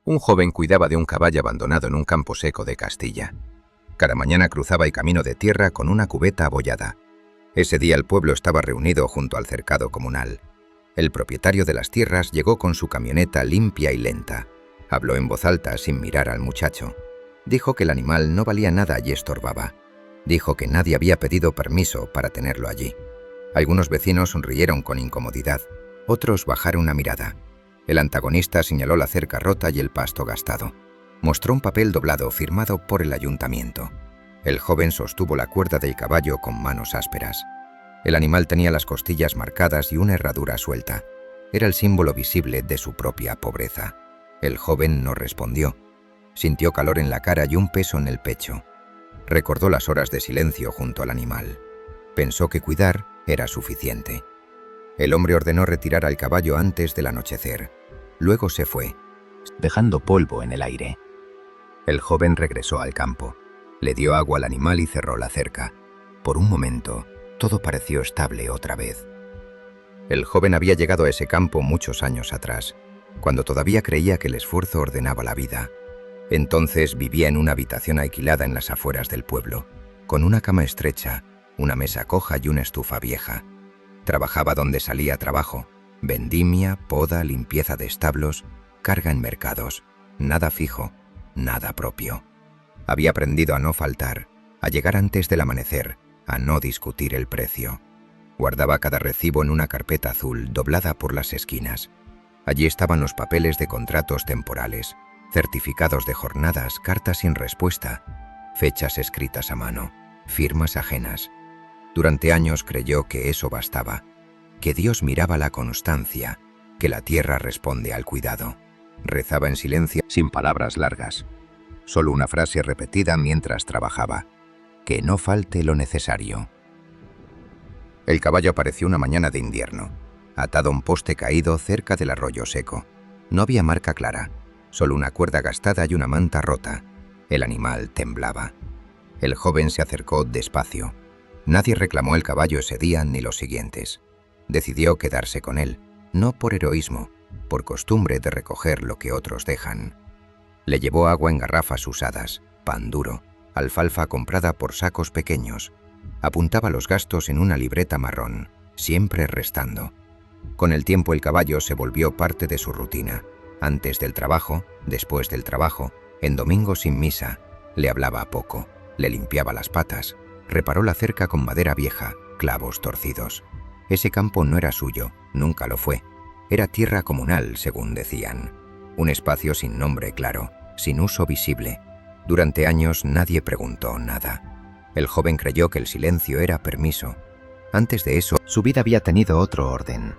Un joven cuidaba de un caballo abandonado en un campo seco de Castilla. Cada mañana cruzaba el camino de tierra con una cubeta abollada. Ese día el pueblo estaba reunido junto al cercado comunal. El propietario de las tierras llegó con su camioneta limpia y lenta. Habló en voz alta sin mirar al muchacho. Dijo que el animal no valía nada y estorbaba. Dijo que nadie había pedido permiso para tenerlo allí. Algunos vecinos sonrieron con incomodidad. Otros bajaron una mirada. El antagonista señaló la cerca rota y el pasto gastado. Mostró un papel doblado firmado por el ayuntamiento. El joven sostuvo la cuerda del caballo con manos ásperas. El animal tenía las costillas marcadas y una herradura suelta. Era el símbolo visible de su propia pobreza. El joven no respondió. Sintió calor en la cara y un peso en el pecho. Recordó las horas de silencio junto al animal. Pensó que cuidar era suficiente. El hombre ordenó retirar al caballo antes del anochecer. Luego se fue, dejando polvo en el aire. El joven regresó al campo. Le dio agua al animal y cerró la cerca. Por un momento, todo pareció estable otra vez. El joven había llegado a ese campo muchos años atrás, cuando todavía creía que el esfuerzo ordenaba la vida. Entonces vivía en una habitación alquilada en las afueras del pueblo, con una cama estrecha, una mesa coja y una estufa vieja. Trabajaba donde salía trabajo: vendimia, poda, limpieza de establos, carga en mercados. Nada fijo, nada propio. Había aprendido a no faltar, a llegar antes del amanecer, a no discutir el precio. Guardaba cada recibo en una carpeta azul doblada por las esquinas. Allí estaban los papeles de contratos temporales, certificados de jornadas, cartas sin respuesta, fechas escritas a mano, firmas ajenas. Durante años creyó que eso bastaba, que Dios miraba la constancia, que la tierra responde al cuidado. Rezaba en silencio, sin palabras largas. Solo una frase repetida mientras trabajaba: que no falte lo necesario. El caballo apareció una mañana de invierno, atado a un poste caído cerca del arroyo seco. No había marca clara, solo una cuerda gastada y una manta rota. El animal temblaba. El joven se acercó despacio. Nadie reclamó el caballo ese día ni los siguientes. Decidió quedarse con él, no por heroísmo, por costumbre de recoger lo que otros dejan. Le llevó agua en garrafas usadas, pan duro, alfalfa comprada por sacos pequeños. Apuntaba los gastos en una libreta marrón, siempre restando. Con el tiempo el caballo se volvió parte de su rutina. Antes del trabajo, después del trabajo, en domingo sin misa. Le hablaba poco, le limpiaba las patas. Reparó la cerca con madera vieja, clavos torcidos. Ese campo no era suyo, nunca lo fue. Era tierra comunal, según decían. Un espacio sin nombre claro, sin uso visible. Durante años nadie preguntó nada. El joven creyó que el silencio era permiso. Antes de eso, su vida había tenido otro orden.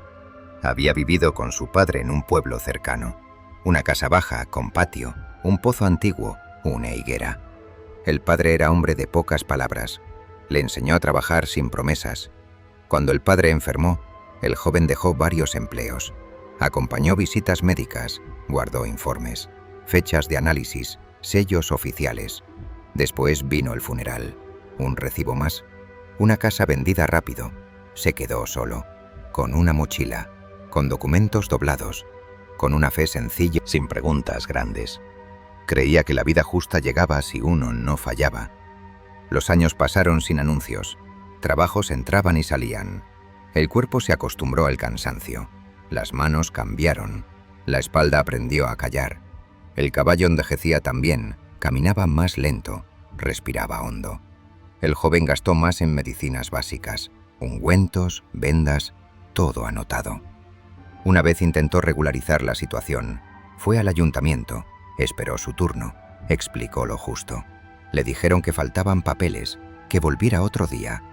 Había vivido con su padre en un pueblo cercano. Una casa baja, con patio, un pozo antiguo, una higuera. El padre era hombre de pocas palabras. Le enseñó a trabajar sin promesas. Cuando el padre enfermó, el joven dejó varios empleos. Acompañó visitas médicas, guardó informes, fechas de análisis, sellos oficiales. Después vino el funeral. Un recibo más. Una casa vendida rápido. Se quedó solo, con una mochila, con documentos doblados, con una fe sencilla, sin preguntas grandes. Creía que la vida justa llegaba si uno no fallaba. Los años pasaron sin anuncios. Trabajos entraban y salían. El cuerpo se acostumbró al cansancio. Las manos cambiaron. La espalda aprendió a callar. El caballo envejecía también. Caminaba más lento. Respiraba hondo. El joven gastó más en medicinas básicas. Ungüentos, vendas, todo anotado. Una vez intentó regularizar la situación. Fue al ayuntamiento. Esperó su turno. Explicó lo justo. Le dijeron que faltaban papeles, que volviera otro día.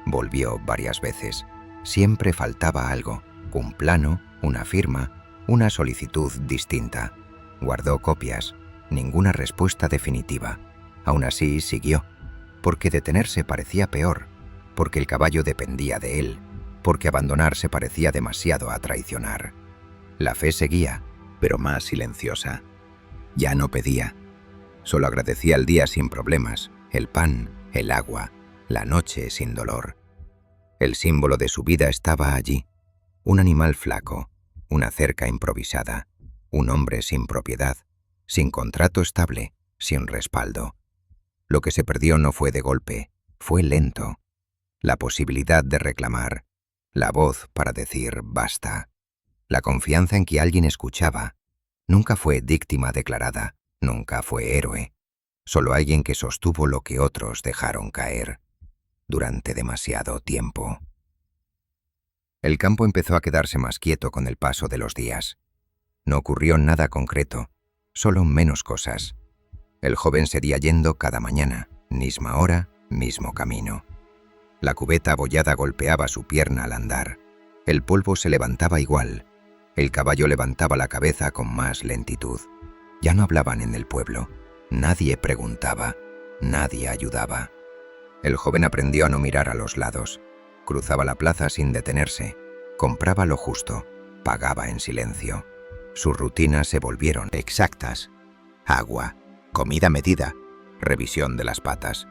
Volvió varias veces. Siempre faltaba algo: un plano, una firma, una solicitud distinta. Guardó copias. Ninguna respuesta definitiva. Aún así siguió, porque detenerse parecía peor, porque el caballo dependía de él, porque abandonarse parecía demasiado a traicionar. La fe seguía, pero más silenciosa. Ya no pedía. Solo agradecía el día sin problemas, el pan, el agua, la noche sin dolor. El símbolo de su vida estaba allí: un animal flaco, una cerca improvisada, un hombre sin propiedad, sin contrato estable, sin respaldo. Lo que se perdió no fue de golpe, fue lento. La posibilidad de reclamar, la voz para decir basta, la confianza en que alguien escuchaba. Nunca fue víctima declarada, nunca fue héroe, solo alguien que sostuvo lo que otros dejaron caer durante demasiado tiempo. El campo empezó a quedarse más quieto con el paso de los días. No ocurrió nada concreto, solo menos cosas. El joven seguía yendo cada mañana, misma hora, mismo camino. La cubeta abollada golpeaba su pierna al andar. El polvo se levantaba igual. El caballo levantaba la cabeza con más lentitud. Ya no hablaban en el pueblo. Nadie preguntaba. Nadie ayudaba. El joven aprendió a no mirar a los lados. Cruzaba la plaza sin detenerse. Compraba lo justo. Pagaba en silencio. Sus rutinas se volvieron exactas. Agua, comida medida, revisión de las patas.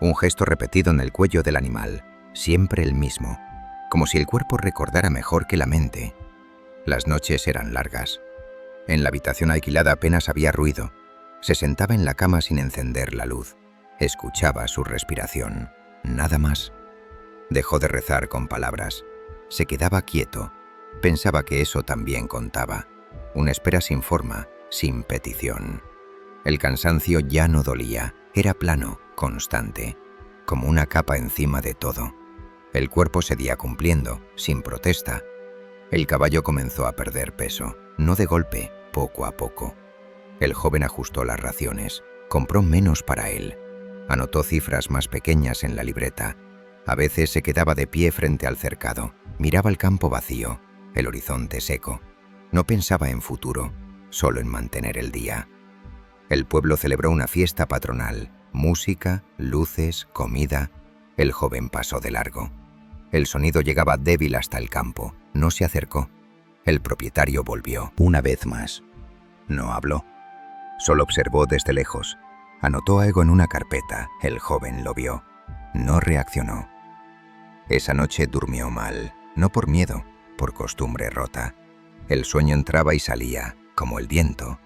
Un gesto repetido en el cuello del animal, siempre el mismo, como si el cuerpo recordara mejor que la mente. Las noches eran largas. En la habitación alquilada apenas había ruido. Se sentaba en la cama sin encender la luz. Escuchaba su respiración. Nada más. Dejó de rezar con palabras. Se quedaba quieto. Pensaba que eso también contaba. Una espera sin forma, sin petición. El cansancio ya no dolía. Era plano, constante, como una capa encima de todo. El cuerpo seguía cumpliendo, sin protesta. El caballo comenzó a perder peso, no de golpe, poco a poco. El joven ajustó las raciones, compró menos para él. Anotó cifras más pequeñas en la libreta. A veces se quedaba de pie frente al cercado, miraba el campo vacío, el horizonte seco. No pensaba en futuro, solo en mantener el día. El pueblo celebró una fiesta patronal, música, luces, comida. El joven pasó de largo. El sonido llegaba débil hasta el campo. No se acercó. El propietario volvió una vez más. No habló. Solo observó desde lejos. Anotó algo en una carpeta. El joven lo vio. No reaccionó. Esa noche durmió mal, no por miedo, por costumbre rota. El sueño entraba y salía, como el viento.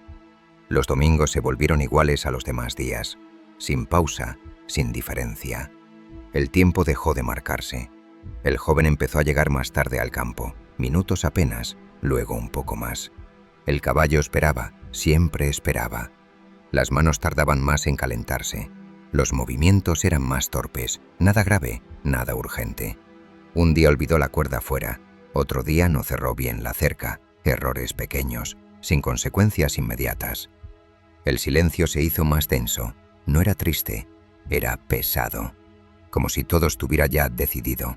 Los domingos se volvieron iguales a los demás días, sin pausa, sin diferencia. El tiempo dejó de marcarse. El joven empezó a llegar más tarde al campo, minutos apenas, luego un poco más. El caballo esperaba, siempre esperaba. Las manos tardaban más en calentarse. Los movimientos eran más torpes, nada grave, nada urgente. Un día olvidó la cuerda fuera, otro día no cerró bien la cerca, errores pequeños, sin consecuencias inmediatas. El silencio se hizo más denso, no era triste, era pesado, como si todo estuviera ya decidido.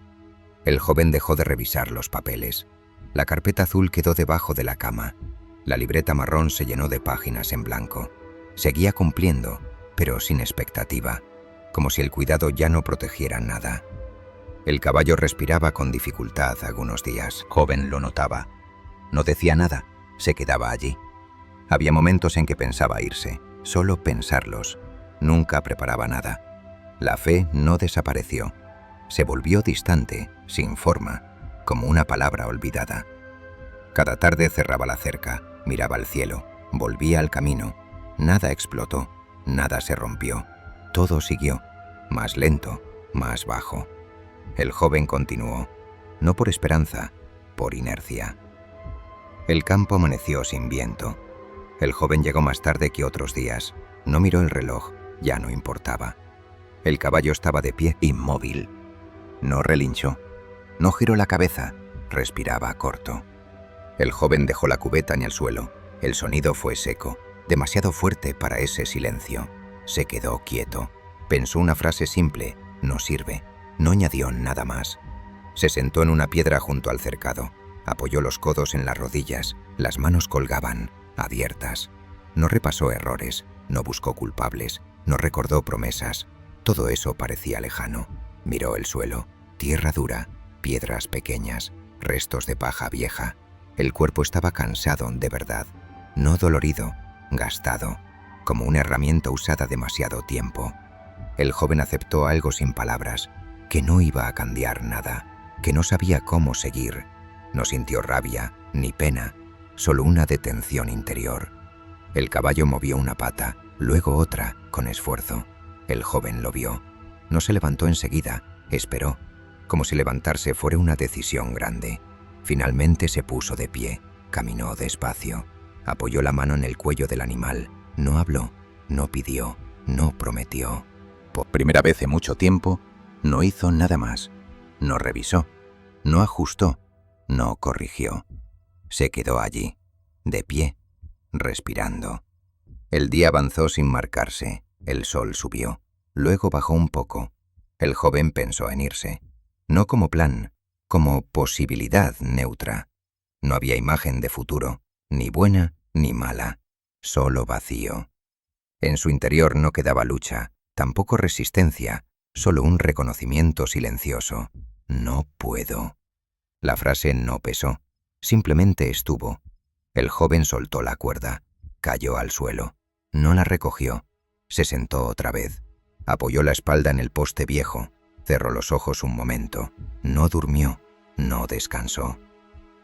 El joven dejó de revisar los papeles. La carpeta azul quedó debajo de la cama. La libreta marrón se llenó de páginas en blanco. Seguía cumpliendo, pero sin expectativa, como si el cuidado ya no protegiera nada. El caballo respiraba con dificultad algunos días. Joven lo notaba. No decía nada, se quedaba allí. Había momentos en que pensaba irse, solo pensarlos. Nunca preparaba nada. La fe no desapareció. Se volvió distante, sin forma, como una palabra olvidada. Cada tarde cerraba la cerca, miraba al cielo, volvía al camino. Nada explotó, nada se rompió. Todo siguió, más lento, más bajo. El joven continuó, no por esperanza, por inercia. El campo amaneció sin viento. El joven llegó más tarde que otros días. No miró el reloj, ya no importaba. El caballo estaba de pie, inmóvil. No relinchó, no giró la cabeza, respiraba corto. El joven dejó la cubeta en el suelo. El sonido fue seco, demasiado fuerte para ese silencio. Se quedó quieto. Pensó una frase simple, no sirve. No añadió nada más. Se sentó en una piedra junto al cercado. Apoyó los codos en las rodillas. Las manos colgaban, abiertas. No repasó errores, no buscó culpables, no recordó promesas. Todo eso parecía lejano. Miró el suelo, tierra dura, piedras pequeñas, restos de paja vieja. El cuerpo estaba cansado de verdad, no dolorido, gastado, como una herramienta usada demasiado tiempo. El joven aceptó algo sin palabras, que no iba a cambiar nada, que no sabía cómo seguir. No sintió rabia, ni pena, solo una detención interior. El caballo movió una pata, luego otra, con esfuerzo. El joven lo vio. No se levantó enseguida, esperó, como si levantarse fuera una decisión grande. Finalmente se puso de pie, caminó despacio, apoyó la mano en el cuello del animal. No habló, no pidió, no prometió. Por primera vez en mucho tiempo, no hizo nada más. No revisó, no ajustó, no corrigió. Se quedó allí, de pie, respirando. El día avanzó sin marcarse, el sol subió, luego bajó un poco. El joven pensó en irse, no como plan, como posibilidad neutra. No había imagen de futuro, ni buena ni mala, solo vacío. En su interior no quedaba lucha, tampoco resistencia, solo un reconocimiento silencioso. No puedo. La frase no pesó, simplemente estuvo. El joven soltó la cuerda, cayó al suelo. No la recogió. Se sentó otra vez. Apoyó la espalda en el poste viejo. Cerró los ojos un momento. No durmió, no descansó.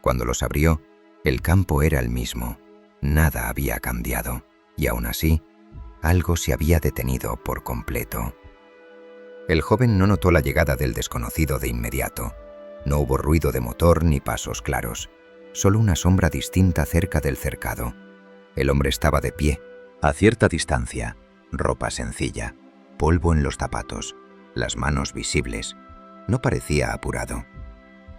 Cuando los abrió, el campo era el mismo. Nada había cambiado. Y aún así, algo se había detenido por completo. El joven no notó la llegada del desconocido de inmediato. No hubo ruido de motor ni pasos claros. Solo una sombra distinta cerca del cercado. El hombre estaba de pie, a cierta distancia, ropa sencilla, polvo en los zapatos, las manos visibles. No parecía apurado.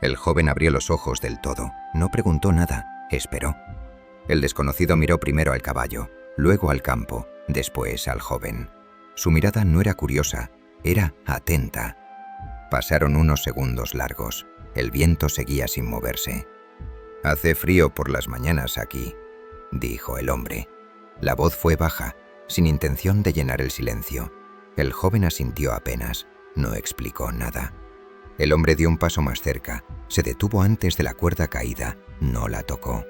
El joven abrió los ojos del todo, no preguntó nada, esperó. El desconocido miró primero al caballo, luego al campo, después al joven. Su mirada no era curiosa, era atenta. Pasaron unos segundos largos. El viento seguía sin moverse. «Hace frío por las mañanas aquí», dijo el hombre. La voz fue baja, sin intención de llenar el silencio. El joven asintió apenas, no explicó nada. El hombre dio un paso más cerca, se detuvo antes de la cuerda caída, no la tocó.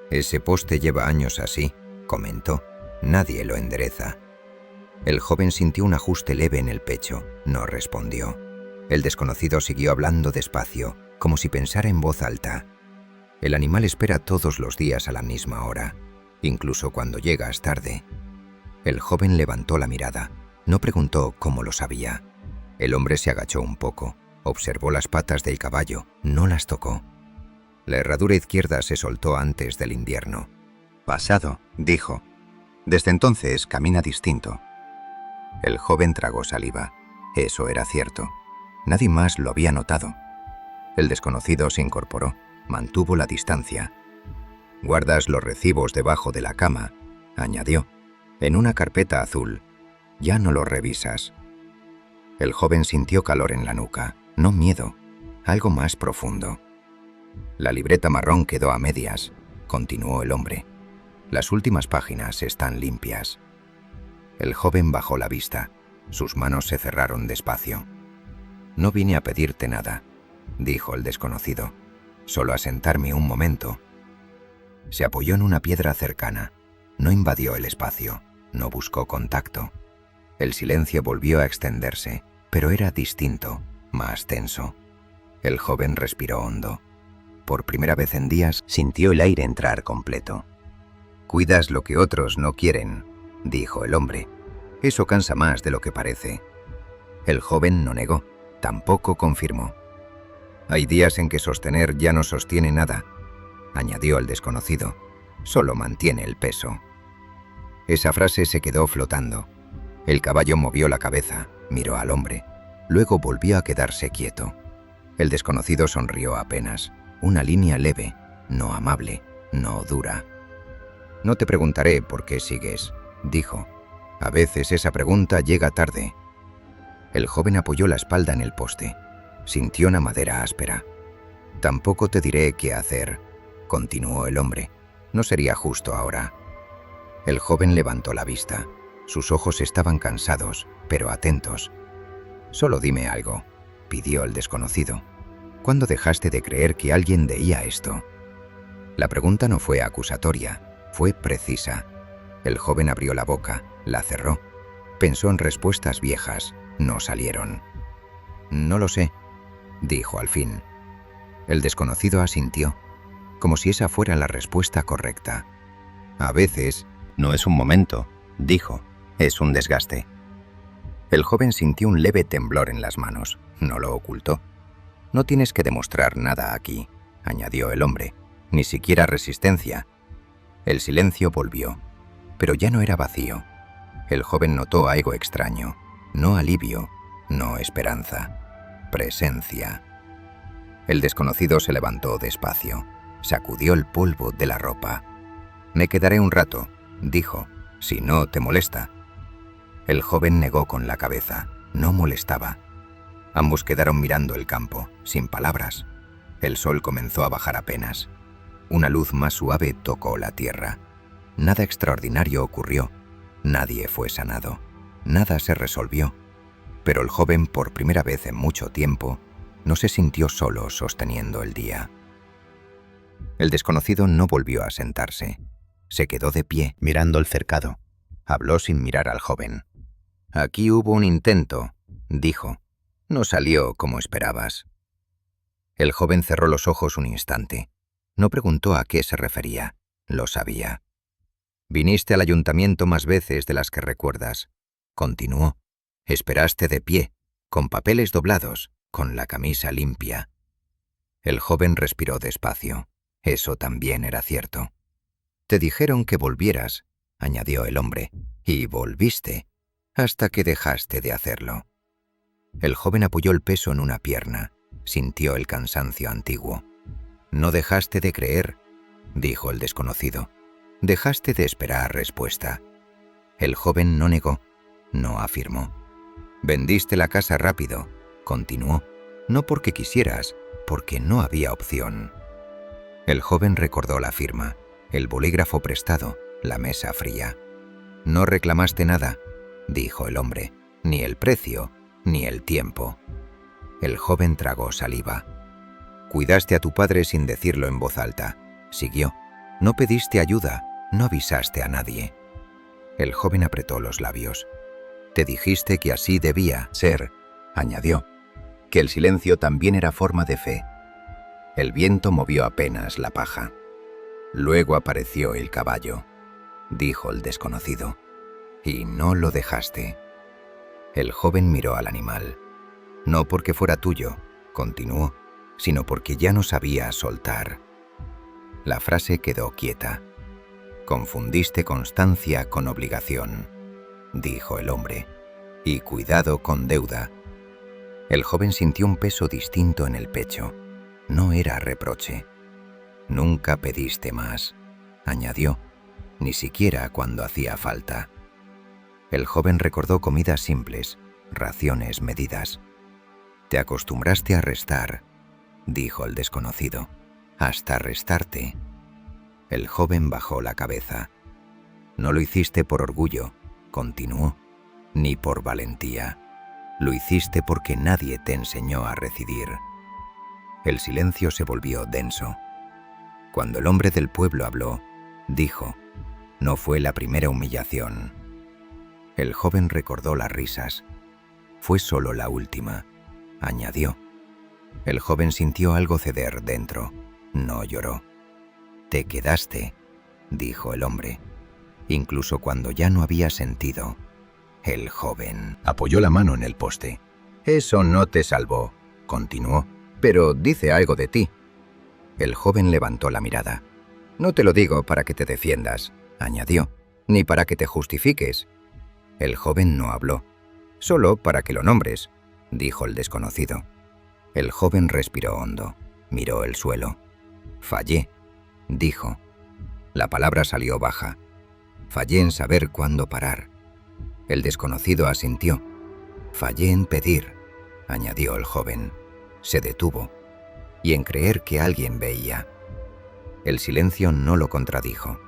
«Ese poste lleva años así», comentó. «Nadie lo endereza». El joven sintió un ajuste leve en el pecho, no respondió. El desconocido siguió hablando despacio, como si pensara en voz alta. «El animal espera todos los días a la misma hora, incluso cuando llegas tarde». El joven levantó la mirada, no preguntó cómo lo sabía. El hombre se agachó un poco, observó las patas del caballo, no las tocó. La herradura izquierda se soltó antes del invierno. «Pasado», dijo. «Desde entonces camina distinto». El joven tragó saliva. Eso era cierto. Nadie más lo había notado. El desconocido se incorporó, mantuvo la distancia. «Guardas los recibos debajo de la cama», añadió, «en una carpeta azul. Ya no los revisas». El joven sintió calor en la nuca, no miedo, algo más profundo. «La libreta marrón quedó a medias», continuó el hombre. «Las últimas páginas están limpias». El joven bajó la vista. Sus manos se cerraron despacio. «No vine a pedirte nada», dijo el desconocido. «Solo a sentarme un momento». Se apoyó en una piedra cercana. No invadió el espacio, no buscó contacto. El silencio volvió a extenderse, pero era distinto, más tenso. El joven respiró hondo. Por primera vez en días sintió el aire entrar completo. «Cuidas lo que otros no quieren», dijo el hombre. «Eso cansa más de lo que parece». El joven no negó, tampoco confirmó. «Hay días en que sostener ya no sostiene nada», añadió el desconocido. «Solo mantiene el peso». Esa frase se quedó flotando. El caballo movió la cabeza, miró al hombre. Luego volvió a quedarse quieto. El desconocido sonrió apenas. Una línea leve, no amable, no dura. «No te preguntaré por qué sigues», dijo. «A veces esa pregunta llega tarde». El joven apoyó la espalda en el poste. Sintió una madera áspera. «Tampoco te diré qué hacer», continuó el hombre. «No sería justo ahora». El joven levantó la vista. Sus ojos estaban cansados, pero atentos. «Solo dime algo», pidió el desconocido. «¿Cuándo dejaste de creer que alguien veía esto?» La pregunta no fue acusatoria, fue precisa. El joven abrió la boca, la cerró. Pensó en respuestas viejas, no salieron. «No lo sé», dijo al fin. El desconocido asintió, como si esa fuera la respuesta correcta. «A veces», No es un momento, dijo, es un desgaste. El joven sintió un leve temblor en las manos, no lo ocultó. No tienes que demostrar nada aquí, añadió el hombre, ni siquiera resistencia. El silencio volvió, pero ya no era vacío. El joven notó algo extraño, no alivio, no esperanza, presencia. El desconocido se levantó despacio, sacudió el polvo de la ropa. Me quedaré un rato, dijo, si no te molesta. El joven negó con la cabeza, no molestaba. Ambos quedaron mirando el campo, sin palabras. El sol comenzó a bajar apenas. Una luz más suave tocó la tierra. Nada extraordinario ocurrió. Nadie fue sanado. Nada se resolvió. Pero el joven, por primera vez en mucho tiempo, no se sintió solo sosteniendo el día. El desconocido no volvió a sentarse. Se quedó de pie, mirando el cercado. Habló sin mirar al joven. Aquí hubo un intento, dijo. No salió como esperabas. El joven cerró los ojos un instante. No preguntó a qué se refería. Lo sabía. Viniste al ayuntamiento más veces de las que recuerdas. Continuó. Esperaste de pie, con papeles doblados, con la camisa limpia. El joven respiró despacio. Eso también era cierto. Te dijeron que volvieras, añadió el hombre, y volviste, hasta que dejaste de hacerlo. El joven apoyó el peso en una pierna, sintió el cansancio antiguo. No dejaste de creer, dijo el desconocido. Dejaste de esperar respuesta. El joven no negó, no afirmó. Vendiste la casa rápido, continuó, no porque quisieras, porque no había opción. El joven recordó la firma, el bolígrafo prestado, la mesa fría. No reclamaste nada, dijo el hombre, ni el precio, ni el tiempo. El joven tragó saliva. Cuidaste a tu padre sin decirlo en voz alta, siguió. No pediste ayuda, no avisaste a nadie. El joven apretó los labios. Te dijiste que así debía ser, añadió, que el silencio también era forma de fe. El viento movió apenas la paja. Luego apareció el caballo, dijo el desconocido, y no lo dejaste. El joven miró al animal. No porque fuera tuyo, continuó, sino porque ya no sabía soltar. La frase quedó quieta. Confundiste constancia con obligación, dijo el hombre, y cuidado con deuda. El joven sintió un peso distinto en el pecho. No era reproche. Nunca pediste más, añadió, ni siquiera cuando hacía falta. El joven recordó comidas simples, raciones medidas. Te acostumbraste a restar, dijo el desconocido, hasta restarte. El joven bajó la cabeza. No lo hiciste por orgullo, continuó, ni por valentía. Lo hiciste porque nadie te enseñó a decidir. El silencio se volvió denso. Cuando el hombre del pueblo habló, dijo, no fue la primera humillación. El joven recordó las risas. Fue solo la última, añadió. El joven sintió algo ceder dentro. No lloró. Te quedaste, dijo el hombre, incluso cuando ya no había sentido. El joven apoyó la mano en el poste. Eso no te salvó, continuó, pero dice algo de ti. El joven levantó la mirada. No te lo digo para que te defiendas, añadió, ni para que te justifiques. El joven no habló. Solo para que lo nombres, dijo el desconocido. El joven respiró hondo, miró el suelo. Fallé, dijo. La palabra salió baja. Fallé en saber cuándo parar. El desconocido asintió. Fallé en pedir, añadió el joven. Se detuvo. Y en creer que alguien veía. El silencio no lo contradijo.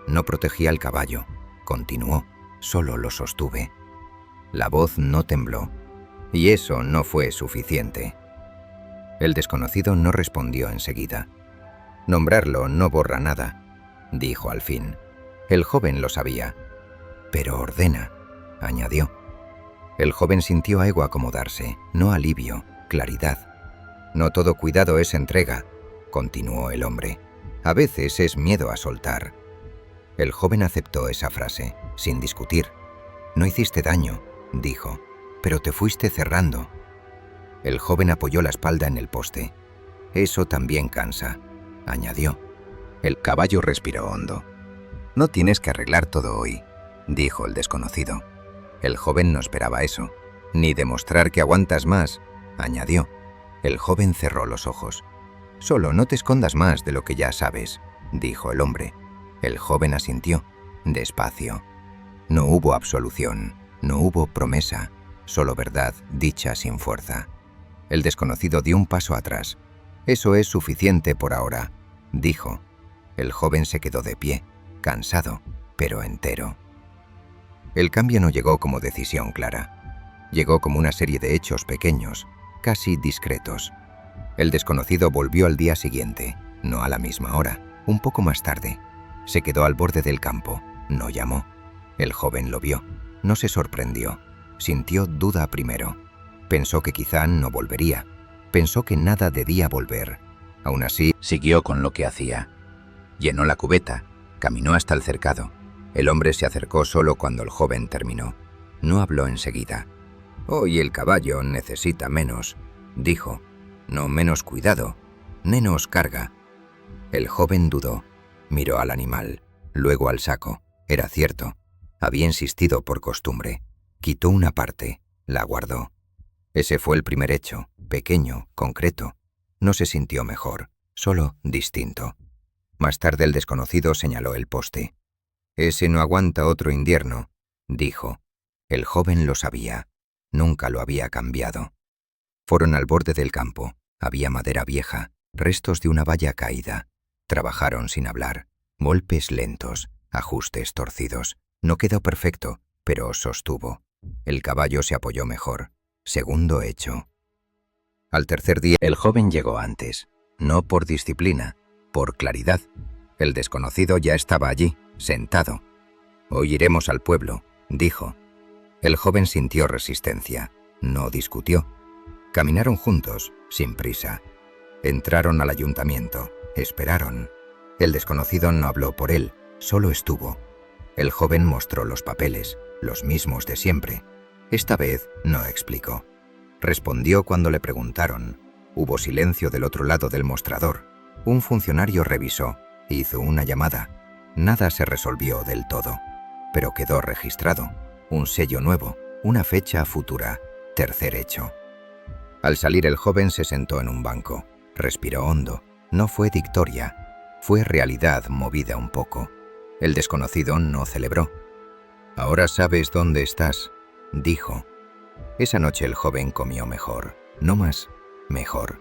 No protegía al caballo, continuó, solo lo sostuve. La voz no tembló, y eso no fue suficiente. El desconocido no respondió enseguida. Nombrarlo no borra nada, dijo al fin. El joven lo sabía. Pero ordena, añadió. El joven sintió algo acomodarse, no alivio, claridad. No todo cuidado es entrega, continuó el hombre. A veces es miedo a soltar. El joven aceptó esa frase, sin discutir. «No hiciste daño», dijo, «pero te fuiste cerrando». El joven apoyó la espalda en el poste. «Eso también cansa», añadió. El caballo respiró hondo. «No tienes que arreglar todo hoy», dijo el desconocido. El joven no esperaba eso, ni demostrar que aguantas más, añadió. El joven cerró los ojos. «Solo no te escondas más de lo que ya sabes», dijo el hombre. El joven asintió, despacio. No hubo absolución, no hubo promesa, solo verdad dicha sin fuerza. El desconocido dio un paso atrás. «Eso es suficiente por ahora», dijo. El joven se quedó de pie, cansado, pero entero. El cambio no llegó como decisión clara. Llegó como una serie de hechos pequeños, casi discretos. El desconocido volvió al día siguiente, no a la misma hora, un poco más tarde. Se quedó al borde del campo, no llamó. El joven lo vio, no se sorprendió, sintió duda primero. Pensó que quizá no volvería, pensó que nada debía volver. Aún así, siguió con lo que hacía. Llenó la cubeta, caminó hasta el cercado. El hombre se acercó solo cuando el joven terminó. No habló enseguida. «Hoy el caballo necesita menos», dijo. «No menos cuidado, menos carga». El joven dudó. Miró al animal, luego al saco. Era cierto. Había insistido por costumbre. Quitó una parte, la guardó. Ese fue el primer hecho, pequeño, concreto. No se sintió mejor, solo distinto. Más tarde el desconocido señaló el poste. «Ese no aguanta otro invierno», dijo. El joven lo sabía. Nunca lo había cambiado. Fueron al borde del campo. Había madera vieja, restos de una valla caída. Trabajaron sin hablar. Golpes lentos, ajustes torcidos. No quedó perfecto, pero sostuvo. El caballo se apoyó mejor. Segundo hecho. Al tercer día, el joven llegó antes. No por disciplina, por claridad. El desconocido ya estaba allí, sentado. «Hoy iremos al pueblo», dijo. El joven sintió resistencia. No discutió. Caminaron juntos, sin prisa. Entraron al ayuntamiento. Esperaron. El desconocido no habló por él, solo estuvo. El joven mostró los papeles, los mismos de siempre. Esta vez no explicó. Respondió cuando le preguntaron. Hubo silencio del otro lado del mostrador. Un funcionario revisó, hizo una llamada. Nada se resolvió del todo, pero quedó registrado. Un sello nuevo, una fecha futura, tercer hecho. Al salir el joven se sentó en un banco. Respiró hondo. No fue dictoria, fue realidad movida un poco. El desconocido no celebró. «Ahora sabes dónde estás», dijo. Esa noche el joven comió mejor, no más, mejor.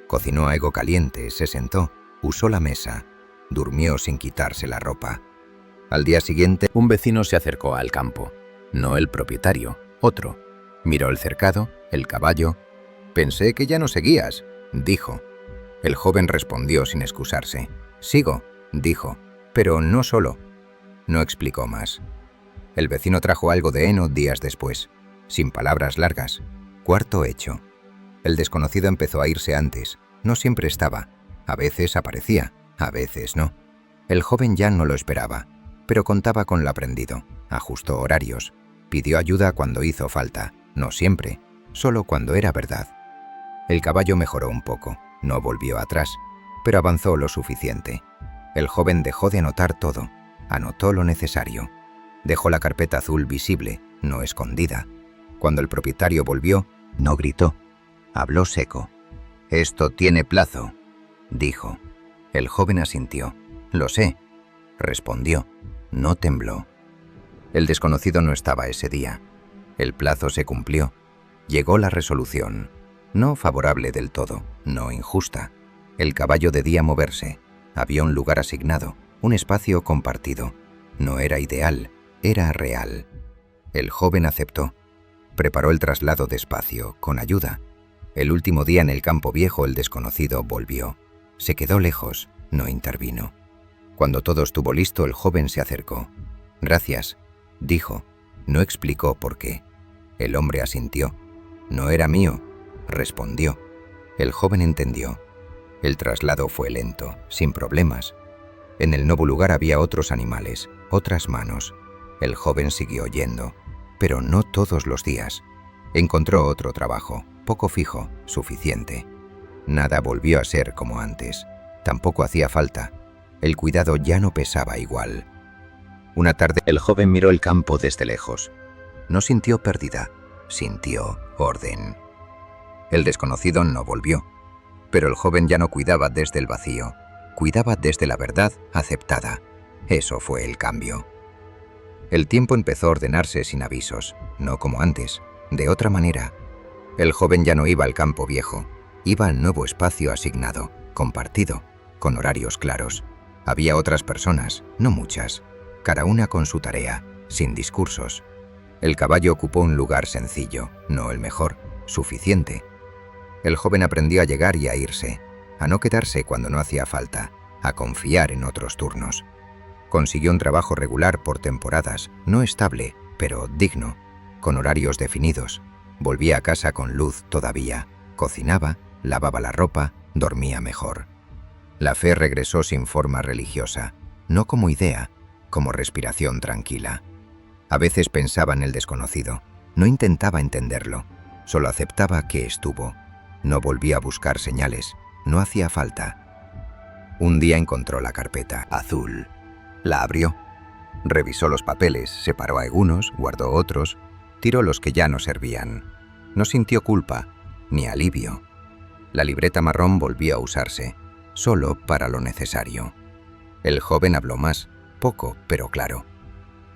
Cocinó algo caliente, se sentó, usó la mesa, durmió sin quitarse la ropa. Al día siguiente, un vecino se acercó al campo. No el propietario, otro. Miró el cercado, el caballo. «Pensé que ya no seguías», dijo. El joven respondió sin excusarse. «Sigo», dijo, «pero no solo». No explicó más. El vecino trajo algo de heno días después, sin palabras largas. Cuarto hecho. El desconocido empezó a irse antes. No siempre estaba. A veces aparecía, a veces no. El joven ya no lo esperaba, pero contaba con lo aprendido. Ajustó horarios. Pidió ayuda cuando hizo falta, no siempre, solo cuando era verdad. El caballo mejoró un poco. No volvió atrás, pero avanzó lo suficiente. El joven dejó de anotar todo, anotó lo necesario. Dejó la carpeta azul visible, no escondida. Cuando el propietario volvió, no gritó, habló seco. «Esto tiene plazo», dijo. El joven asintió. «Lo sé», respondió. No tembló. El desconocido no estaba ese día. El plazo se cumplió. Llegó la resolución. No favorable del todo, no injusta. El caballo debía moverse. Había un lugar asignado, un espacio compartido. No era ideal, era real. El joven aceptó. Preparó el traslado despacio, con ayuda. El último día en el campo viejo el desconocido volvió. Se quedó lejos, no intervino. Cuando todo estuvo listo el joven se acercó. «Gracias», dijo. No explicó por qué. El hombre asintió. «No era mío», respondió. El joven entendió. El traslado fue lento, sin problemas. En el nuevo lugar había otros animales. otras manos. El joven siguió yendo, pero no todos los días. Encontró otro trabajo, poco fijo, suficiente. Nada volvió a ser como antes. Tampoco hacía falta. El cuidado ya no pesaba igual. Una tarde, el joven miró el campo desde lejos. No sintió pérdida, sintió orden. El desconocido no volvió, pero el joven ya no cuidaba desde el vacío, cuidaba desde la verdad aceptada. Eso fue el cambio. El tiempo empezó a ordenarse sin avisos, no como antes, de otra manera. El joven ya no iba al campo viejo, iba al nuevo espacio asignado, compartido, con horarios claros. Había otras personas, no muchas, cada una con su tarea, sin discursos. El caballo ocupó un lugar sencillo, no el mejor, suficiente. El joven aprendió a llegar y a irse, a no quedarse cuando no hacía falta, a confiar en otros turnos. Consiguió un trabajo regular por temporadas, no estable, pero digno, con horarios definidos. Volvía a casa con luz todavía, cocinaba, lavaba la ropa, dormía mejor. La fe regresó sin forma religiosa, no como idea, como respiración tranquila. A veces pensaba en el desconocido, no intentaba entenderlo, solo aceptaba que estuvo. No volvía a buscar señales, no hacía falta. Un día encontró la carpeta azul. La abrió, revisó los papeles, separó algunos, guardó otros, tiró los que ya no servían. No sintió culpa, ni alivio. La libreta marrón volvió a usarse, solo para lo necesario. El joven habló más, poco, pero claro.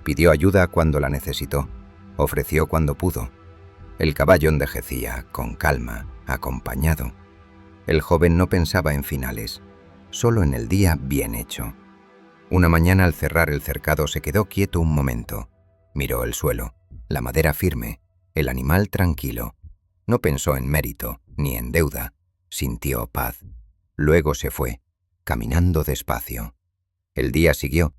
Pidió ayuda cuando la necesitó, ofreció cuando pudo. El caballo envejecía, con calma, acompañado. El joven no pensaba en finales, solo en el día bien hecho. Una mañana al cerrar el cercado se quedó quieto un momento. Miró el suelo, la madera firme, el animal tranquilo. No pensó en mérito, ni en deuda. Sintió paz. Luego se fue, caminando despacio. El día siguió,